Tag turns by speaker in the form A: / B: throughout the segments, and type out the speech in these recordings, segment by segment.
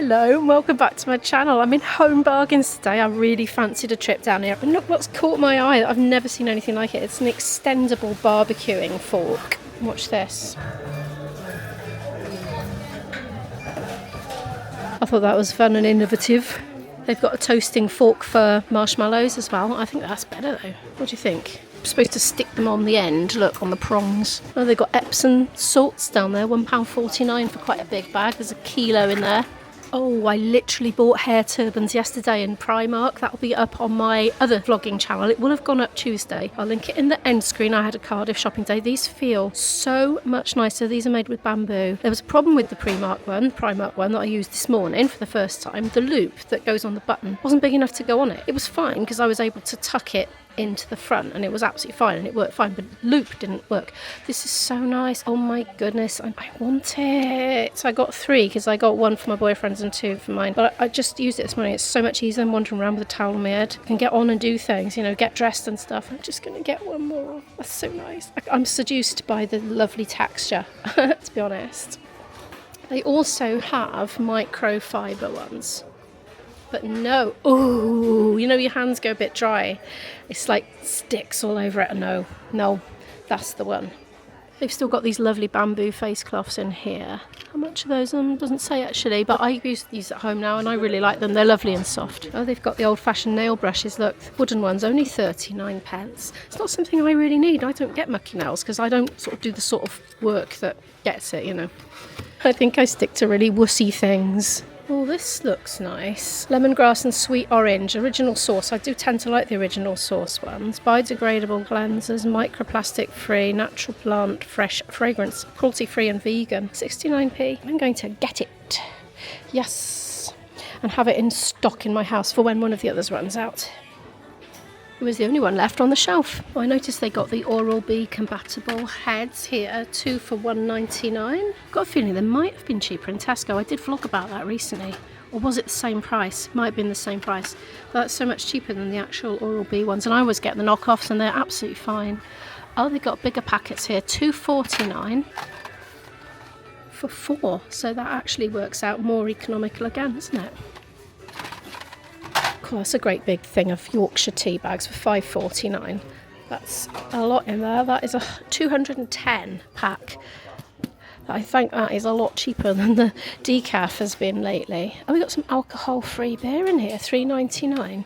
A: Hello and welcome back to my channel. I'm in Home Bargains today. I really fancied a trip down here. And look what's caught my eye. I've never seen anything like it. It's an extendable barbecuing fork. Watch this. I thought that was fun and innovative. They've got a toasting fork for marshmallows as well. I think that's better though. What do you think? I'm supposed to stick them on the end, look, on the prongs. Oh, they've got Epsom salts down there, £1.49 for quite a big bag. There's a kilo in there. Oh, I literally bought hair turbans yesterday in Primark. That'll be up on my other vlogging channel. It will have gone up Tuesday. I'll link it in the end screen. I had a Cardiff shopping day. These feel so much nicer. These are made with bamboo. There was a problem with the Primark one that I used this morning for the first time. The loop that goes on the button wasn't big enough to go on it. It was fine because I was able to tuck it into the front and it was absolutely fine and it worked fine, but loop didn't work. This is so nice. Oh my goodness, I want it. So I got 3 because I got 1 for my boyfriend's and 2 for mine, but I just used it this morning. It's so much easier than wandering around with a towel on my head. I can get on and do things, you know, get dressed and stuff. I'm just gonna get one more. That's so nice. I'm seduced by the lovely texture to be honest. They also have microfiber ones. But no, oh, you know, your hands go a bit dry. It's like sticks all over it. No, that's the one. They've still got these lovely bamboo face cloths in here. How much are those? Doesn't say actually, but I use these at home now and I really like them. They're lovely and soft. Oh, they've got the old-fashioned nail brushes. Look, wooden ones, only 39 pence. It's not something I really need. I don't get mucky nails because I don't sort of do the sort of work that gets it, you know. I think I stick to really wussy things. Oh, this looks nice. Lemongrass and sweet orange, original source. I do tend to like the original source ones. Biodegradable cleansers, microplastic free, natural plant, fresh fragrance, cruelty free and vegan. 69p. I'm going to get it. Yes. And have it in stock in my house for when one of the others runs out. It was the only one left on the shelf. Oh, I noticed they got the Oral-B compatible heads here, 2 for £1.99. Got a feeling they might have been cheaper in Tesco. I did vlog about that recently. Or was it the same price? Might have been the same price. But that's so much cheaper than the actual Oral-B ones. And I always get the knockoffs and they're absolutely fine. Oh, they got bigger packets here, £2.49 for 4. So that actually works out more economical again, isn't it? Oh, that's a great big thing of Yorkshire tea bags for £5.49. That's a lot in there. That is a 210 pack. I think that is a lot cheaper than the decaf has been lately. Oh, we got some alcohol-free beer in here, £3.99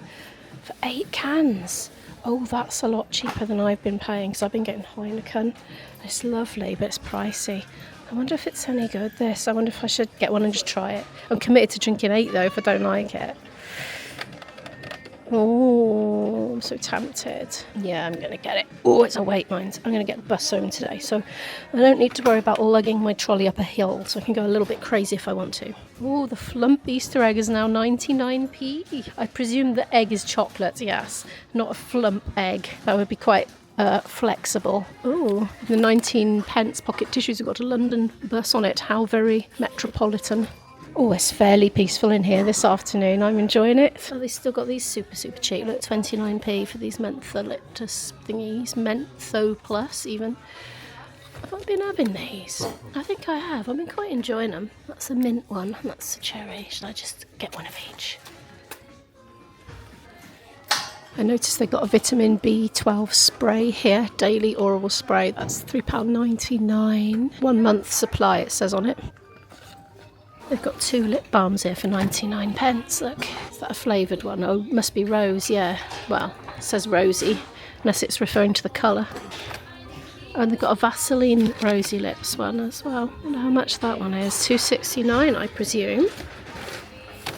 A: for 8 cans. Oh, that's a lot cheaper than I've been paying because I've been getting Heineken. It's lovely, but it's pricey. I wonder if it's any good, this. I wonder if I should get one and just try it. I'm committed to drinking 8 though if I don't like it. Oh, I'm so tempted. Yeah, I'm going to get it. Oh, it's a weight, mind. I'm going to get the bus home today, so I don't need to worry about lugging my trolley up a hill, so I can go a little bit crazy if I want to. Oh, the Flump Easter egg is now 99p. I presume the egg is chocolate, yes, not a Flump egg. That would be quite flexible. Oh, the 19 pence pocket tissues have got a London bus on it. How very metropolitan. Oh, it's fairly peaceful in here this afternoon. I'm enjoying it. Oh, they still got these super cheap. Look, 29p for these mentholyptus thingies. Mentho plus, even. Have I been having these? I think I have. I've been quite enjoying them. That's a mint one. And that's a cherry. Should I just get one of each? I noticed they got a vitamin B12 spray here. Daily oral spray. That's £3.99. 1 month supply, it says on it. They've got 2 lip balms here for 99 pence. Look, is that a flavoured one? Oh, must be rose, yeah. Well, it says rosy, unless it's referring to the colour. And they've got a Vaseline Rosy Lips one as well. I wonder how much that one is. £2.69, I presume.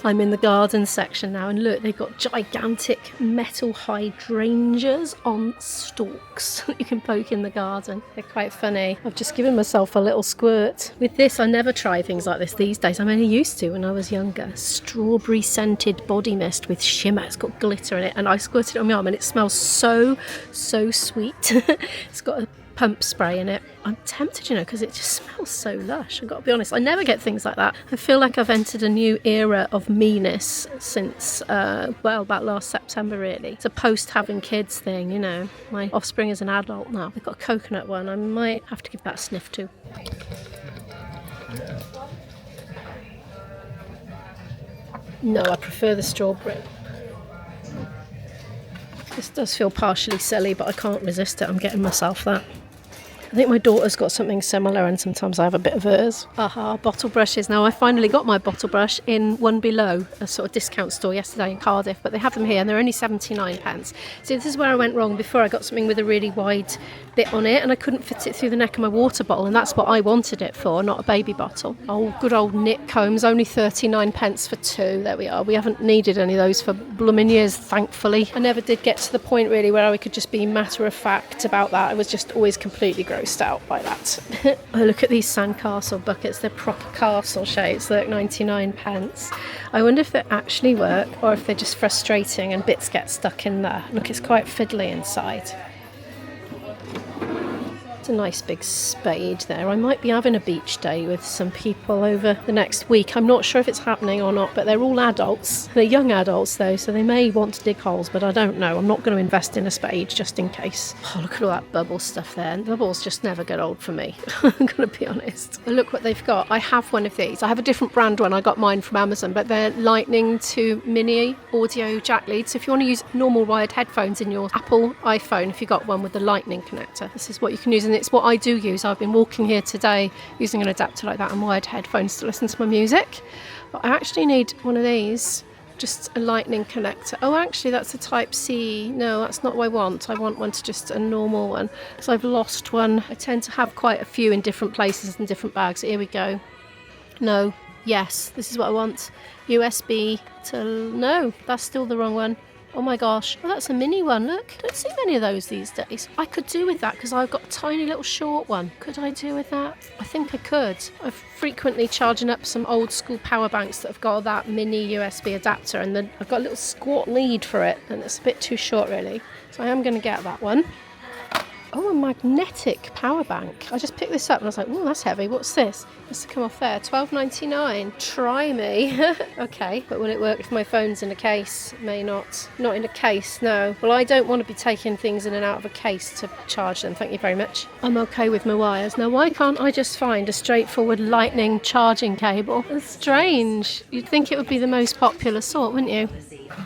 A: I'm in the garden section now, and look, they've got gigantic metal hydrangeas on stalks that you can poke in the garden. They're quite funny. I've just given myself a little squirt. With this, I never try things like this these days. I'm only used to when I was younger. Strawberry scented body mist with shimmer. It's got glitter in it, and I squirted it on my arm, and it smells so sweet. It's got a pump spray in it. I'm tempted, you know, because it just smells so lush. I've got to be honest, I never get things like that. I feel like I've entered a new era of meanness since, well, about last September, really. It's a post-having kids thing, you know. My offspring is an adult now. They've got a coconut one. I might have to give that a sniff too. No, I prefer the strawberry. This does feel partially silly, but I can't resist it. I'm getting myself that. I think my daughter's got something similar, and sometimes I have a bit of hers. Aha, bottle brushes. Now, I finally got my bottle brush in One Below, a sort of discount store yesterday in Cardiff, but they have them here and they're only 79p. So this is where I went wrong before. I got something with a really wide bit on it and I couldn't fit it through the neck of my water bottle, and that's what I wanted it for, not a baby bottle. Oh, good old knit combs, only 39p for 2. There we are. We haven't needed any of those for blooming years, thankfully. I never did get to the point really where I could just be matter of fact about that. I was just always completely grossed out by that. Oh, look at these sandcastle buckets. They're proper castle shapes. They're like 99p. I wonder if they actually work or if they're just frustrating and bits get stuck in there. Look, it's quite fiddly inside. It's a nice big spade there. I might be having a beach day with some people over the next week. I'm not sure if it's happening or not, but they're all adults. They're young adults though, so they may want to dig holes, but I don't know. I'm not going to invest in a spade just in case. Oh, look at all that bubble stuff there. Bubbles just never get old for me. I'm going to be honest. But look what they've got. I have one of these. I have a different brand one. I got mine from Amazon, but they're lightning to mini audio jack leads. So if you want to use normal wired headphones in your Apple iPhone, if you got one with the lightning connector, this is what you can use. And it's what I do use. I've been walking here today using an adapter like that and wired headphones to listen to my music. But I actually need one of these, just a lightning connector. Oh, actually that's a type C. No, that's not what I want. I want one to just a normal one. So I've lost one. I tend to have quite a few in different places and different bags. Here we go. No. Yes, this is what I want. USB to... No, that's still the wrong one. Oh my gosh, oh, that's a mini one, look. Don't see many of those these days. I could do with that because I've got a tiny little short one. Could I do with that? I think I could. I'm frequently charging up some old school power banks that have got that mini USB adapter, and then I've got a little squat lead for it and it's a bit too short really. So I am going to get that one. Oh, a magnetic power bank. I just picked this up and I was like, oh, that's heavy. What's this? It has to come off there. $12.99. Try me. Okay, but will it work if my phone's in a case? May not. Not in a case, no. Well, I don't want to be taking things in and out of a case to charge them. Thank you very much. I'm okay with my wires. Now, why can't I just find a straightforward lightning charging cable? It's strange. You'd think it would be the most popular sort, wouldn't you?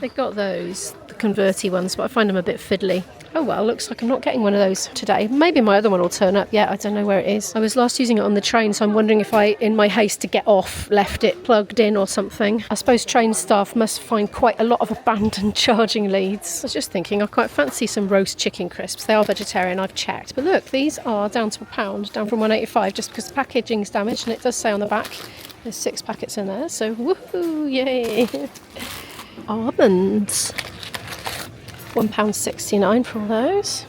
A: They've got those, the converty ones, but I find them a bit fiddly. Oh well, looks like I'm not getting one of those today. Maybe my other one will turn up. Yeah, I don't know where it is. I was last using it on the train, so I'm wondering if I, in my haste to get off, left it plugged in or something. I suppose train staff must find quite a lot of abandoned charging leads. I was just thinking I quite fancy some roast chicken crisps. They are vegetarian, I've checked. But look, these are down to £1, down from £1.85, just because the packaging's damaged, and it does say on the back there's 6 packets in there, so woohoo, yay. Almonds. £1.69 for all those.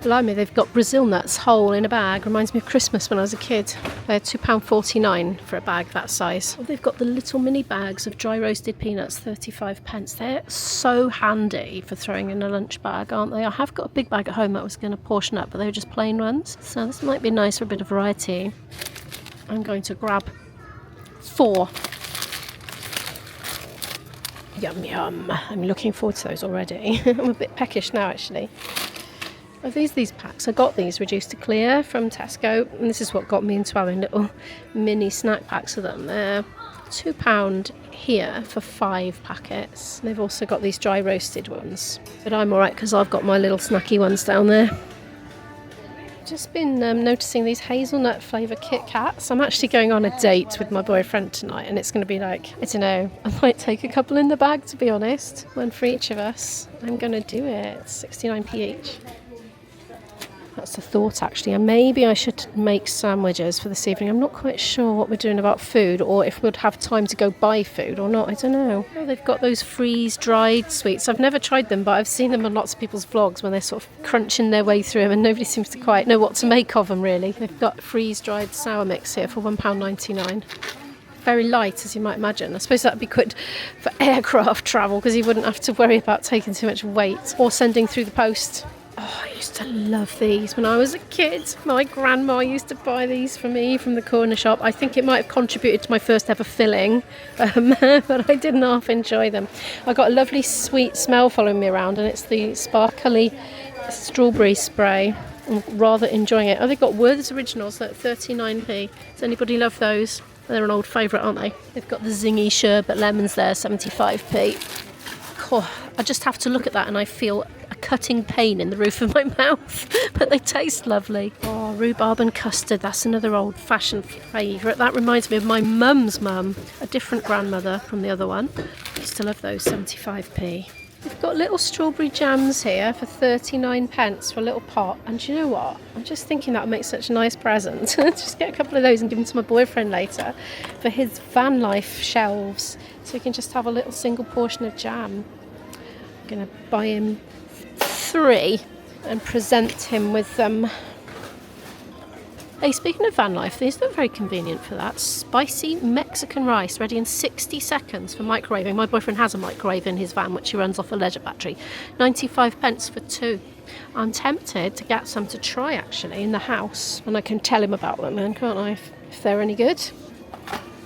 A: Blimey, they've got Brazil nuts whole in a bag. Reminds me of Christmas when I was a kid. They're £2.49 for a bag that size. Oh, they've got the little mini bags of dry roasted peanuts, 35p. They're so handy for throwing in a lunch bag, aren't they? I have got a big bag at home that I was going to portion up, but they were just plain ones. So this might be nice for a bit of variety. I'm going to grab 4. Yum yum. I'm looking forward to those already. I'm a bit peckish now actually. Oh, these packs. I got these reduced to clear from Tesco, and this is what got me into having little mini snack packs of them. They're £2 here for 5 packets. They've also got these dry roasted ones, but I'm alright because I've got my little snacky ones down there. Just been noticing these hazelnut flavour Kit Kats. I'm actually going on a date with my boyfriend tonight, and it's going to be like, I don't know, I might take a couple in the bag to be honest. One for each of us. I'm going to do it. 69p each. That's a thought actually, and maybe I should make sandwiches for this evening. I'm not quite sure what we're doing about food, or if we'd have time to go buy food or not. I don't know. Oh, they've got those freeze-dried sweets. I've never tried them, but I've seen them on lots of people's vlogs when they're sort of crunching their way through them, and nobody seems to quite know what to make of them really. They've got freeze-dried sour mix here for £1.99. Very light, as you might imagine. I suppose that would be good for aircraft travel because you wouldn't have to worry about taking too much weight or sending through the post. Oh, I used to love these when I was a kid. My grandma used to buy these for me from the corner shop. I think it might have contributed to my first ever filling, but I didn't half enjoy them. I got a lovely sweet smell following me around, and it's the sparkly strawberry spray. I'm rather enjoying it. Oh, they've got Worth's Originals at 39p. Does anybody love those? They're an old favourite, aren't they? They've got the zingy sherbet lemons there, 75p. Oh, I just have to look at that and I feel a cutting pain in the roof of my mouth, but they taste lovely. Oh, rhubarb and custard, that's another old-fashioned favourite. That reminds me of my mum's mum, a different grandmother from the other one. I used to love those, 75p. We've got little strawberry jams here for 39 pence for a little pot. And do you know what? I'm just thinking that would make such a nice present. Just get a couple of those and give them to my boyfriend later for his van life shelves. So he can just have a little single portion of jam. I'm going to buy him 3 and present him with them. Hey, speaking of van life, these look very convenient for that. Spicy Mexican rice, ready in 60 seconds for microwaving. My boyfriend has a microwave in his van, which he runs off a leisure battery. 95 pence for 2. I'm tempted to get some to try, actually, in the house. And I can tell him about them then, can't I, if they're any good?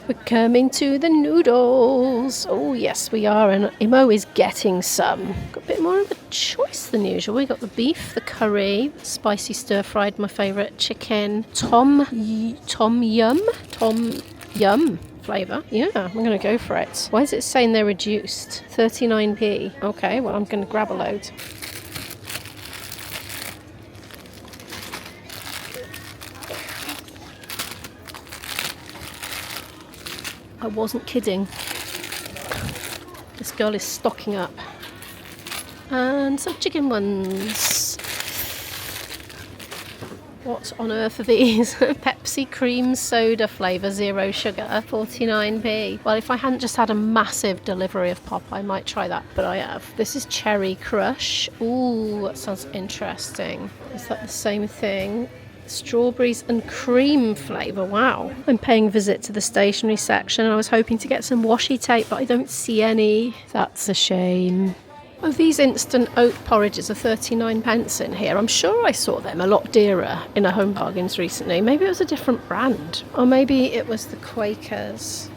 A: We're coming to the noodles. Oh, yes, we are. And Imo is getting some. Got a bit more of a choice than usual. We got the beef, the curry, spicy stir-fried, my favourite, chicken, tom yum flavour. Yeah, I'm going to go for it. Why is it saying they're reduced? 39p. Okay, well, I'm going to grab a load. I wasn't kidding. This girl is stocking up. And some chicken ones. What on earth are these? Pepsi cream soda flavour, 0 sugar, 49p. Well, if I hadn't just had a massive delivery of pop, I might try that, but I have. This is Cherry Crush. Ooh, that sounds interesting. Is that the same thing? Strawberries and cream flavour. Wow. I'm paying a visit to the stationery section and I was hoping to get some washi tape, but I don't see any. That's a shame. Oh, these instant oat porridges are 39 pence in here. I'm sure I saw them a lot dearer in a Home Bargains recently. Maybe it was a different brand. Or maybe it was the Quakers.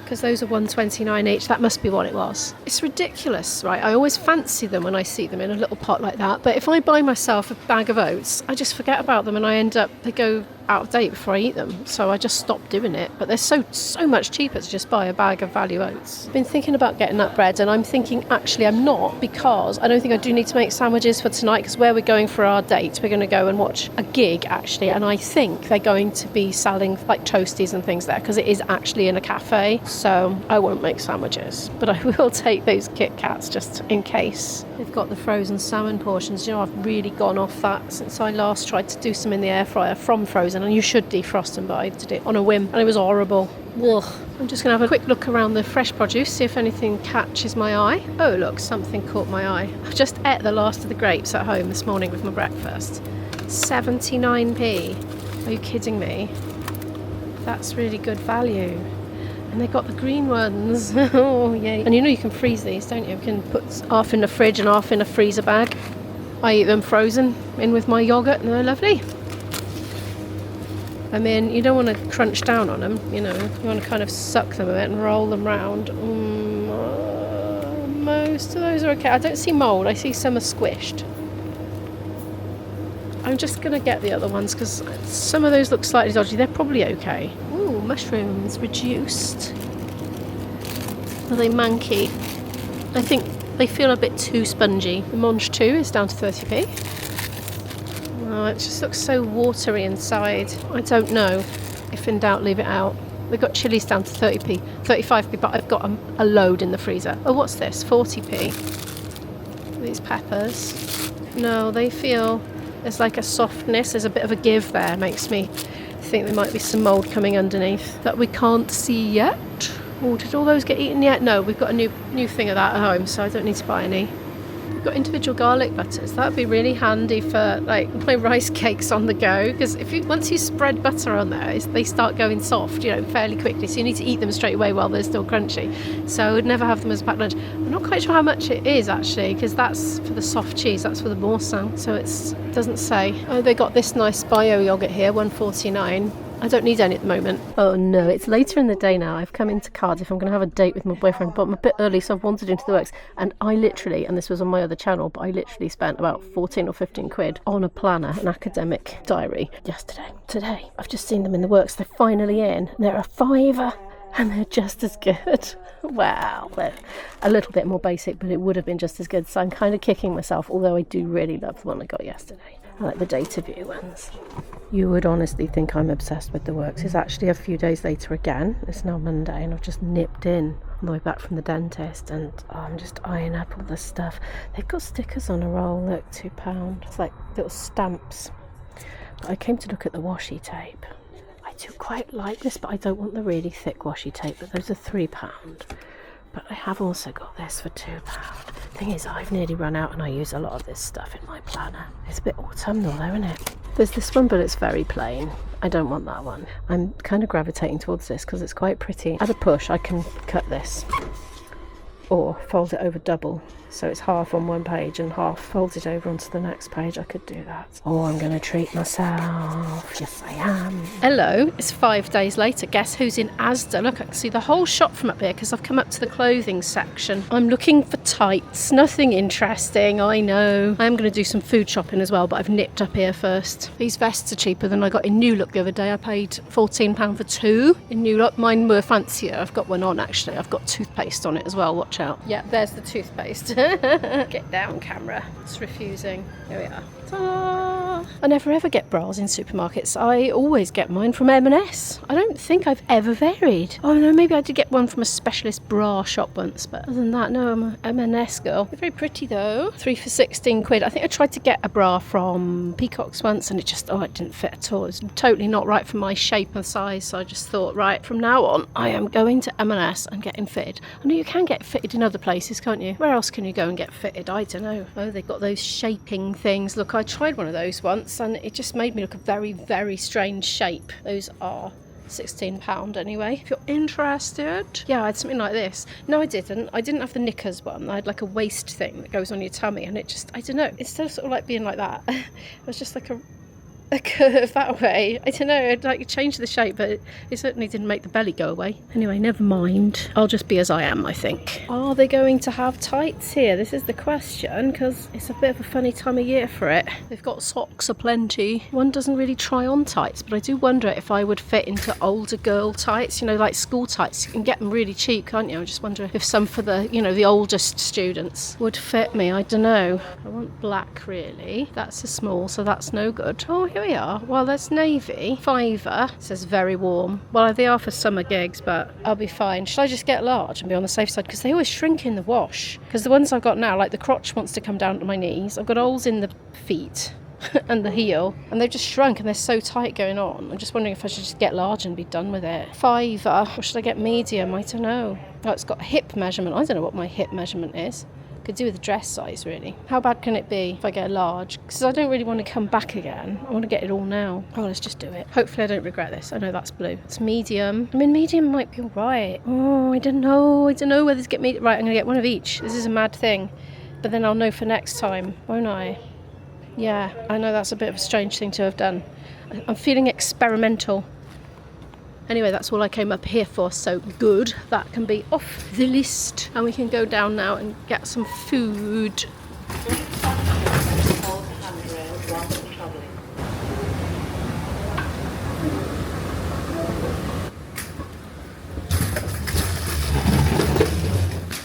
A: Because those are $1.29 each. That must be what it was. It's ridiculous, right? I always fancy them when I see them in a little pot like that. But if I buy myself a bag of oats, I just forget about them and they go out of date before I eat them. So I just stopped doing it. But they're so much cheaper to just buy a bag of value oats. I've been thinking about getting that bread and I'm thinking actually I'm not, because I don't think I do need to make sandwiches for tonight, because where we're going for our date, we're going to go and watch a gig actually, and I think they're going to be selling like toasties and things there, because it is actually in a cafe. So I won't make sandwiches, but I will take those Kit Kats just in case. They've got the frozen salmon portions. You know, I've really gone off that since I last tried to do some in the air fryer from frozen, and you should defrost them, but I did it on a whim and it was horrible. Ugh. I'm just going to have a quick look around the fresh produce, see if anything catches my eye. Oh look, something caught my eye. I've just ate the last of the grapes at home this morning with my breakfast. 79p. Are you kidding me? That's really good value. And they got the green ones. Oh, yay. And you know you can freeze these, don't you? You can put half in the fridge and half in a freezer bag. I eat them frozen in with my yoghurt and they're lovely. I mean, you don't want to crunch down on them, you know. You want to kind of suck them a bit and roll them round. Most of those are okay. I don't see mould. I see some are squished. I'm just going to get the other ones because some of those look slightly dodgy. They're probably okay. Ooh, mushrooms reduced. Are they manky? I think they feel a bit too spongy. The Monge 2 is down to 30p. Oh, it just looks so watery inside. I don't know. If in doubt, leave it out. They've got chilies down to 30p, 35p, but I've got a load in the freezer. Oh, what's this? 40p. These peppers. No, they feel there's like a softness. There's a bit of a give there. Makes me think there might be some mould coming underneath that we can't see yet. Oh, did all those get eaten yet? No, we've got a new thing of that at home, so I don't need to buy any. We've got individual garlic butters. That would be really handy for like my rice cakes on the go, because once you spread butter on there, they start going soft, you know, fairly quickly. So you need to eat them straight away while they're still crunchy. So I would never have them as a packed lunch. I'm not quite sure how much it is actually, because that's for the soft cheese. That's for the Morsan. So it doesn't say. Oh, they got this nice bio yogurt here, $1.49. I don't need any at the moment. Oh no, it's later in the day now. I've come into Cardiff. I'm going to have a date with my boyfriend, but I'm a bit early, so I've wandered into the works. And I literally, and this was on my other channel, but I literally spent about 14 or 15 quid on a planner, an academic diary, yesterday. Today, I've just seen them in the works. They're finally in. They're a £5 and they're just as good. Wow, they're a little bit more basic, but it would have been just as good. So I'm kind of kicking myself, although I do really love the one I got yesterday. I like the data view ones. You would honestly think I'm obsessed with the works. It's actually a few days later again. It's now Monday and I've just nipped in on the way back from the dentist and I'm just eyeing up all this stuff. They've got stickers on a roll, look, £2. It's like little stamps. But I came to look at the washi tape. I do quite like this, but I don't want the really thick washi tape, but those are £3. But I have also got this for £2. Thing is, I've nearly run out and I use a lot of this stuff in my planner. It's a bit autumnal though, isn't it? There's this one, but it's very plain. I don't want that one. I'm kind of gravitating towards this because it's quite pretty. At a push, I can cut this or fold it over double. So it's half on one page and half folded over onto the next page. I could do that. Oh, I'm going to treat myself. Yes, I am. Hello, it's 5 days later. Guess who's in Asda? Look, I can see the whole shop from up here because I've come up to the clothing section. I'm looking for tights. Nothing interesting, I know. I am going to do some food shopping as well, but I've nipped up here first. These vests are cheaper than I got in New Look the other day. I paid £14 for 2 in New Look. Mine were fancier. I've got one on, actually. I've got toothpaste on it as well. Watch out. Yeah, there's the toothpaste. Get down, camera. It's refusing. Here we are. Ta-da! I never ever get bras in supermarkets. I always get mine from M&S. I don't think I've ever varied. Oh no, maybe I did get one from a specialist bra shop once, but other than that, no, I'm an M&S girl. They're very pretty though. 3 for 16 quid. I think I tried to get a bra from Peacock's once and it didn't fit at all. It was totally not right for my shape and size, so I just thought, right, from now on, I am going to M&S and getting fitted. I know you can get fitted in other places, can't you? Where else can you go and get fitted? I don't know. Oh, they've got those shaping things. Look, I tried one of those once and it just made me look a very, very strange shape. Those are £16 anyway, if you're interested. Yeah, I had something like this. No, I didn't have the knickers one. I had like a waist thing that goes on your tummy and it just, I don't know, instead of sort of like being like that, it was just like a curve that way. I don't know, I'd like change the shape, but it certainly didn't make the belly go away. Anyway, never mind. I'll just be as I am, I think. Are they going to have tights here? This is the question, because it's a bit of a funny time of year for it. They've got socks aplenty. One doesn't really try on tights, but I do wonder if I would fit into older girl tights, you know, like school tights. You can get them really cheap, can't you? I just wonder if some for the, you know, the oldest students would fit me. I don't know. I want black, really. That's a small, so that's no good. Oh, here we are. Well, that's navy. £5. It says very warm. Well, they are for summer gigs, but I'll be fine. Should I just get large and be on the safe side? Because they always shrink in the wash. Because the ones I've got now, like the crotch wants to come down to my knees. I've got holes in the feet and the heel, and they've just shrunk and they're so tight going on. I'm just wondering if I should just get large and be done with it. £5. Or should I get medium? I don't know. Oh, it's got a hip measurement. I don't know what my hip measurement is. Could do with the dress size, really. How bad can it be if I get a large? Because I don't really want to come back again. I want to get it all now. Oh, let's just do it. Hopefully I don't regret this. I know that's blue. It's medium. I mean, medium might be all right. Oh, I don't know. I don't know whether to get medium. Right, I'm going to get one of each. This is a mad thing. But then I'll know for next time, won't I? Yeah, I know that's a bit of a strange thing to have done. I'm feeling experimental. Anyway, that's all I came up here for, so good. That can be off the list. And we can go down now and get some food.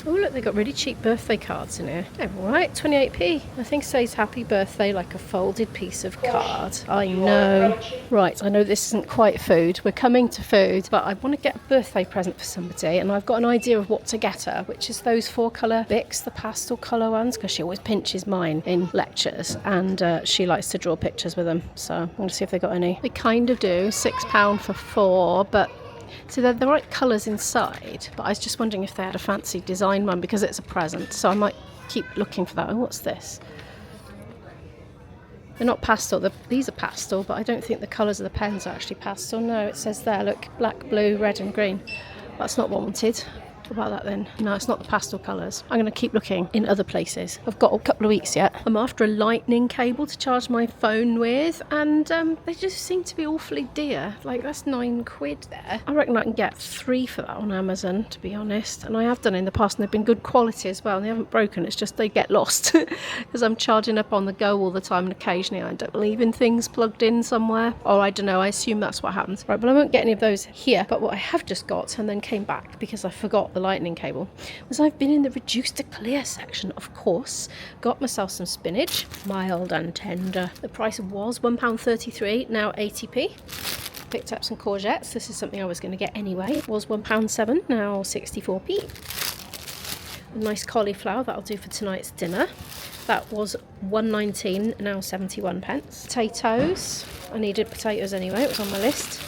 A: Oh, look, they've got really cheap birthday cards in here. They're all right, 28p. I think it says happy birthday like a folded piece of card. I know. Right, I know this isn't quite food. We're coming to food, but I want to get a birthday present for somebody, and I've got an idea of what to get her, which is those 4-colour Bics, the pastel colour ones, because she always pinches mine in lectures, and she likes to draw pictures with them. So I'm going to see if they got any. They kind of do. £6 for 4, but so they're the right colours inside, but I was just wondering if they had a fancy design one because it's a present, so I might keep looking for that. Oh, what's this? They're not pastel, these are pastel, but I don't think the colours of the pens are actually pastel. No, it says there, look, black, blue, red and green. That's not what I wanted. What about that then? No, it's not the pastel colours. I'm going to keep looking in other places. I've got a couple of weeks yet. I'm after a lightning cable to charge my phone with, and they just seem to be awfully dear. Like, that's £9 there. I reckon I can get 3 for that on Amazon, to be honest. And I have done in the past, and they've been good quality as well, and they haven't broken. It's just they get lost because I'm charging up on the go all the time, and occasionally I end up leaving things plugged in somewhere. Or I don't know, I assume that's what happens. Right, but I won't get any of those here. But what I have just got, and then came back because I forgot the lightning cable, was I've been in the reduced to clear section, of course. Got myself some spinach, mild and tender. The price was £1.33, now 80p. Picked up some courgettes. This is something I was going to get anyway. It was £1.07, now 64p. A nice cauliflower, that'll do for tonight's dinner. That was £1.19, now 71 pence. Potatoes, I needed potatoes anyway, it was on my list.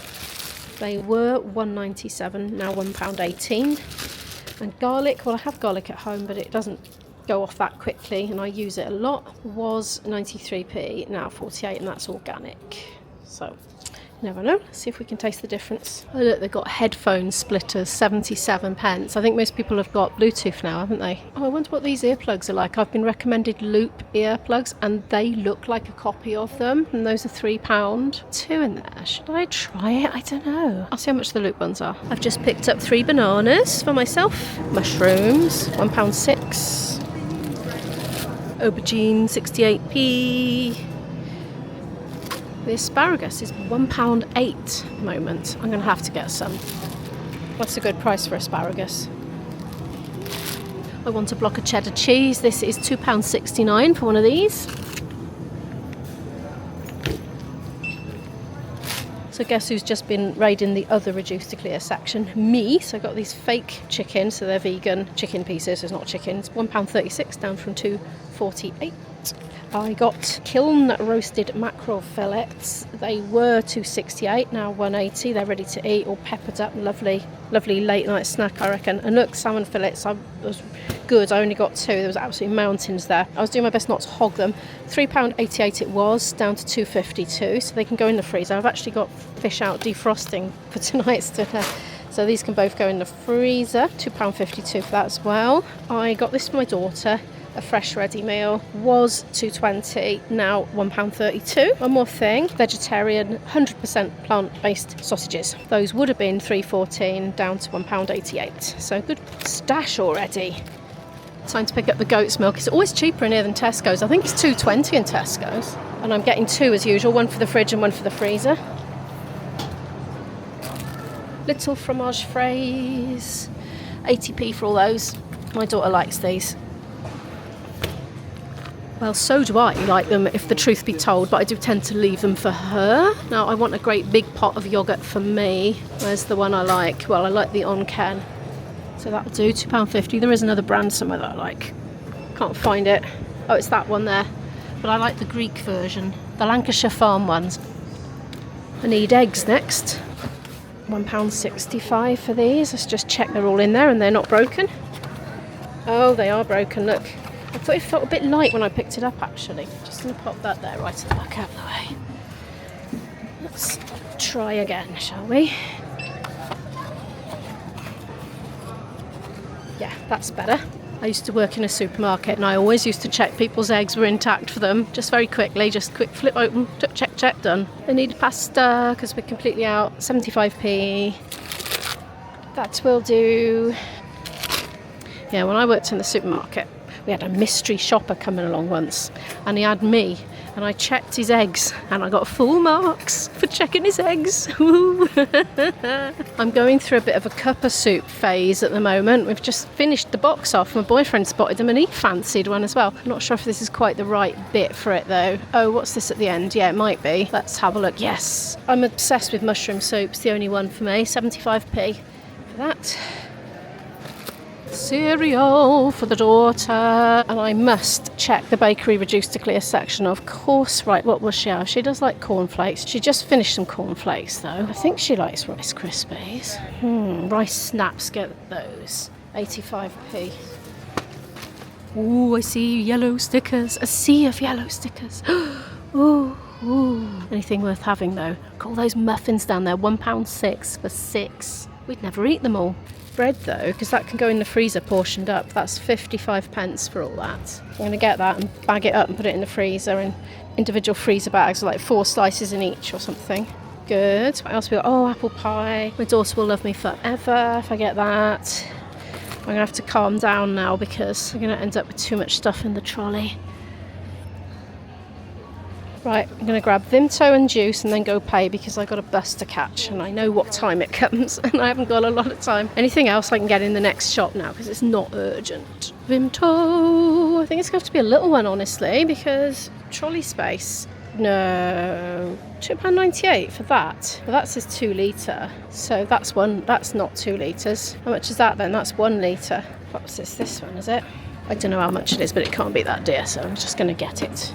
A: They were £1.97, now £1.18. And garlic, well, I have garlic at home, but it doesn't go off that quickly, and I use it a lot. Was 93p, now 48, and that's organic. So, you never know. Let's see if we can taste the difference. Oh look, they've got headphone splitters, 77 pence. I think most people have got Bluetooth now, haven't they? Oh, I wonder what these earplugs are like. I've been recommended Loop earplugs, and they look like a copy of them, and those are £3. 2 in there. Should I try it? I don't know. I'll see how much the Loop ones are. I've just picked up 3 bananas for myself. Mushrooms, £1.06. Aubergine, 68p. The asparagus is £1.08 at the moment. I'm going to have to get some. That's a good price for asparagus. I want a block of cheddar cheese. This is £2.69 for one of these. So guess who's just been raiding the other reduced to clear section? Me. So I got these fake chicken, so they're vegan chicken pieces. It's not chickens. £1.36 down from £2.48. I got kiln roasted mackerel fillets. They were £2.68, now £1.80. They're ready to eat, all peppered up. Lovely late night snack, I reckon. And look, salmon fillets. I was good. I only got 2. There was absolutely mountains there. I was doing my best not to hog them. £3.88 it was, down to £2.52. So they can go in the freezer. I've actually got fish out defrosting for tonight's dinner. So these can both go in the freezer. £2.52 for that as well. I got this for my daughter. A fresh ready meal was £2.20, now £1.32. One more thing, vegetarian 100% plant-based sausages. Those would have been £3.14 down to £1.88. So good stash already. Time to pick up the goat's milk. It's always cheaper in here than Tesco's. I think it's £2.20 in Tesco's. And I'm getting 2 as usual, one for the fridge and one for the freezer. Little fromage fraise, 80p for all those. My daughter likes these. Well, so do I like them, if the truth be told, but I do tend to leave them for her. Now, I want a great big pot of yoghurt for me. Where's the one I like? Well, I like the On Ken. So that'll do, £2.50. There is another brand somewhere that I like. Can't find it. Oh, it's that one there. But I like the Greek version, the Lancashire Farm ones. I need eggs next. £1.65 for these. Let's just check they're all in there and they're not broken. Oh, they are broken, look. I thought it felt a bit light when I picked it up, actually. Just going to pop that there right at the back out of the way. Let's try again, shall we? Yeah, that's better. I used to work in a supermarket and I always used to check people's eggs were intact for them. Just very quickly, just quick flip open, check, done. I need pasta because we're completely out. 75p. That will do. Yeah, when I worked in the supermarket, we had a mystery shopper coming along once, and he had me, and I checked his eggs, and I got full marks for checking his eggs. I'm going through a bit of a cuppa soup phase at the moment. We've just finished the box off. My boyfriend spotted them, and he fancied one as well. I'm not sure if this is quite the right bit for it, though. Oh, what's this at the end? Yeah, it might be. Let's have a look. Yes, I'm obsessed with mushroom soups. The only one for me. 75p for that. Cereal for the daughter, and I must check the bakery reduced to clear section, of course. Right, what will she have? She does like cornflakes. She just finished some cornflakes though. I think she likes Rice Krispies. Rice Snaps, get those. 85p. Ooh, I see yellow stickers. A sea of yellow stickers. Ooh. Anything worth having though. Call those muffins down there, £1.06 for 6. We'd never eat them all. bread though, because that can go in the freezer portioned up. That's 55p for all that. I'm going to get that and bag it up and put it in the freezer in individual freezer bags, like 4 slices in each or something. Good. What else we got? Oh, apple pie. My daughter will love me forever if I get that. I'm going to have to calm down now because I'm going to end up with too much stuff in the trolley. Right, I'm going to grab Vimto and juice and then go pay because I've got a bus to catch and I know what time it comes and I haven't got a lot of time. Anything else I can get in the next shop now because it's not urgent. Vimto! I think it's going to have to be a little one, honestly, because trolley space. No, £2.98 for that. Well, that says 2 litre, so that's not 2 litres. How much is that then? That's 1 litre. What's this one, is it? I don't know how much it is, but it can't be that dear, so I'm just going to get it.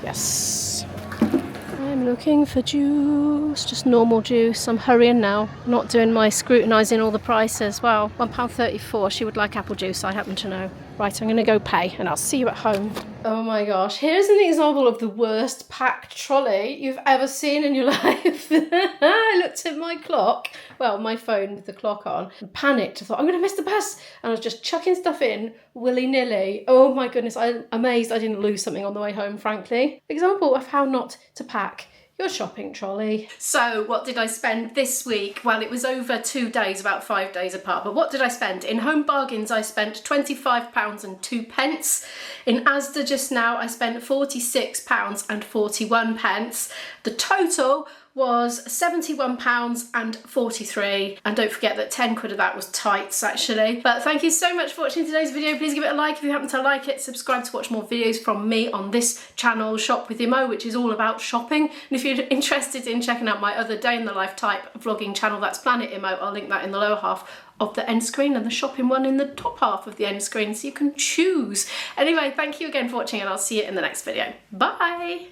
A: Yes. I'm looking for juice, just normal juice. I'm hurrying now, not doing my scrutinising all the prices. Well, £1.34, she would like apple juice, I happen to know. Right, I'm going to go pay and I'll see you at home. Oh my gosh, here's an example of the worst packed trolley you've ever seen in your life. I looked at my clock, well, my phone with the clock on, and panicked. I thought, I'm going to miss the bus. And I was just chucking stuff in willy-nilly. Oh my goodness, I'm amazed I didn't lose something on the way home, frankly. Example of how not to pack your shopping trolley. So what did I spend this week? Well, it was over 2 days, about 5 days apart, but what did I spend? In Home Bargains I spent £25.02. In Asda just now I spent £46.41. The total was £71.43, and don't forget that 10 quid of that was tights actually. But thank you so much for watching today's video. Please give it a like if you happen to like it, subscribe to watch more videos from me on this channel, Shop with Imo, which is all about shopping. And if you're interested in checking out my other day in the life type vlogging channel, that's Planet Imo, I'll link that in the lower half of the end screen and the shopping one in the top half of the end screen, so you can choose. Anyway, thank you again for watching and I'll see you in the next video. Bye!